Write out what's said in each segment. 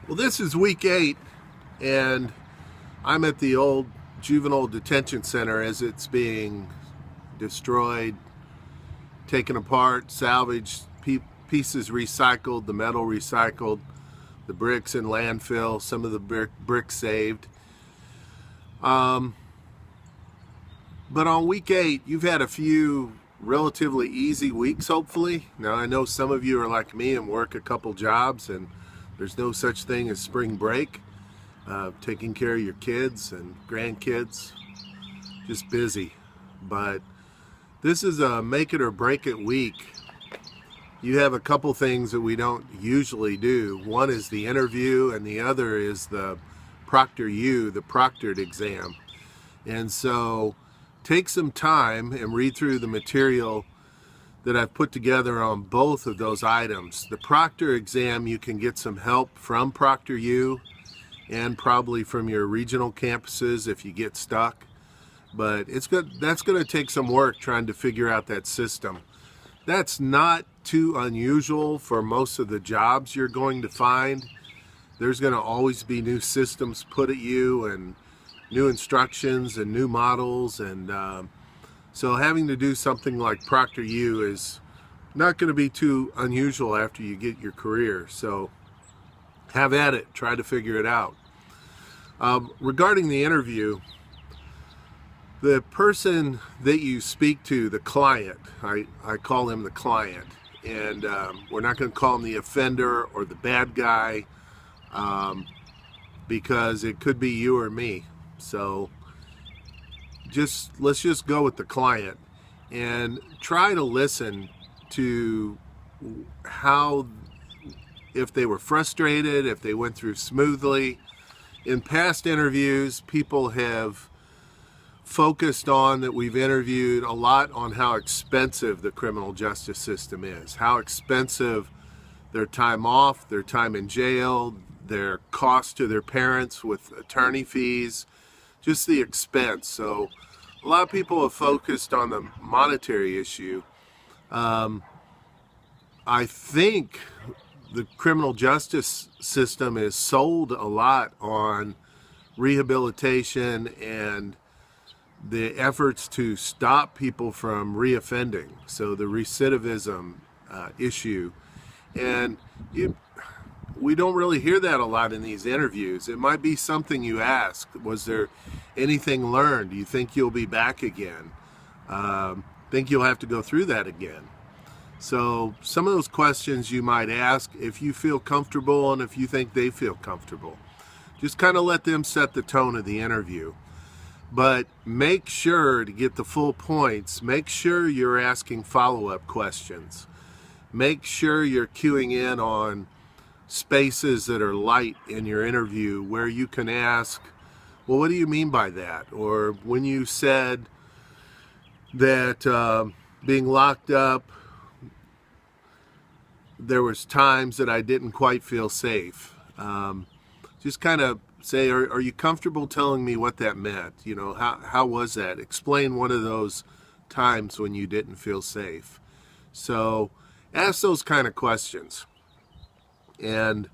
Well, this is week 8, and I'm at the old juvenile detention center as it's being destroyed, taken apart, salvaged, pieces recycled, the metal recycled, the bricks in landfill, some of the bricks saved. But on week 8, you've had a few relatively easy weeks, hopefully. Now, I know some of you are like me and work a couple jobs, and there's no such thing as spring break. Taking care of your kids and grandkids, just busy. But this is a make it or break it week. You have a couple things that we don't usually do. One is the interview, and the other is the ProctorU, the proctored exam. And so take some time and read through the material that I've put together on both of those items. The proctor exam, you can get some help from ProctorU and probably from your regional campuses if you get stuck. But that's going to take some work trying to figure out that system. That's not too unusual for most of the jobs you're going to find. There's going to always be new systems put at you and new instructions and new models, and so having to do something like ProctorU is not going to be too unusual after you get your career. So have at it, try to figure it out. Regarding the interview, the person that you speak to, the client, I call him the client, and we're not going to call him the offender or the bad guy, because it could be you or me. So let's just go with the client and try to listen to how, if they were frustrated, if they went through smoothly. In past interviews, people have focused on that we've interviewed a lot on how expensive the criminal justice system is, how expensive their time off, their time in jail, their cost to their parents with attorney fees, just the expense. So a lot of people have focused on the monetary issue. I think the criminal justice system is sold a lot on rehabilitation and the efforts to stop people from reoffending. So the recidivism issue. And we don't really hear that a lot in these interviews. It might be something you ask. Was there anything learned? Do you think you'll be back again? Think you'll have to go through that again? So some of those questions you might ask if you feel comfortable and if you think they feel comfortable. Just kind of let them set the tone of the interview. But make sure to get the full points. Make sure you're asking follow-up questions. Make sure you're cueing in on spaces that are light in your interview where you can ask, well, what do you mean by that? Or when you said that being locked up, there was times that I didn't quite feel safe. Just kind of say, are you comfortable telling me what that meant? You know, how was that? Explain one of those times when you didn't feel safe. So ask those kind of questions. And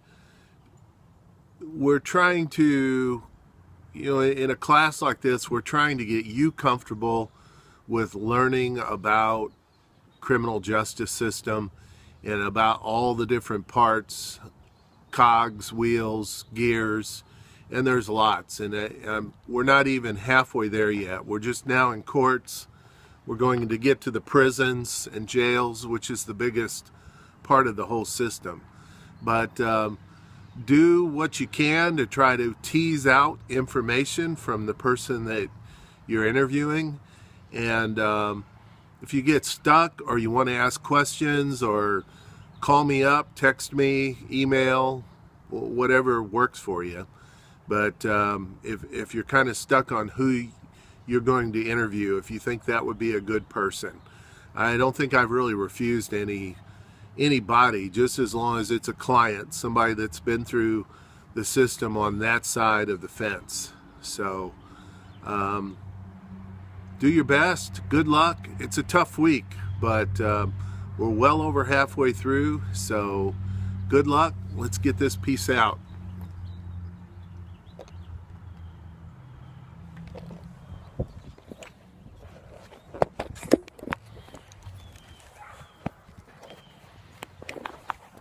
we're trying to, in a class like this, we're trying to get you comfortable with learning about criminal justice system and about all the different parts, cogs, wheels, gears, and there's lots. And we're not even halfway there yet. We're just now in courts. We're going to get to the prisons and jails, which is the biggest part of the whole system. But do what you can to try to tease out information from the person that you're interviewing. And if you get stuck or you want to ask questions, or call me up, text me, email, whatever works for you. But if you're kind of stuck on who you're going to interview, if you think that would be a good person, I don't think I've really refused anybody, just as long as it's a client, somebody that's been through the system on that side of the fence. So do your best. Good luck. It's a tough week, but we're well over halfway through, so good luck. Let's get this piece out.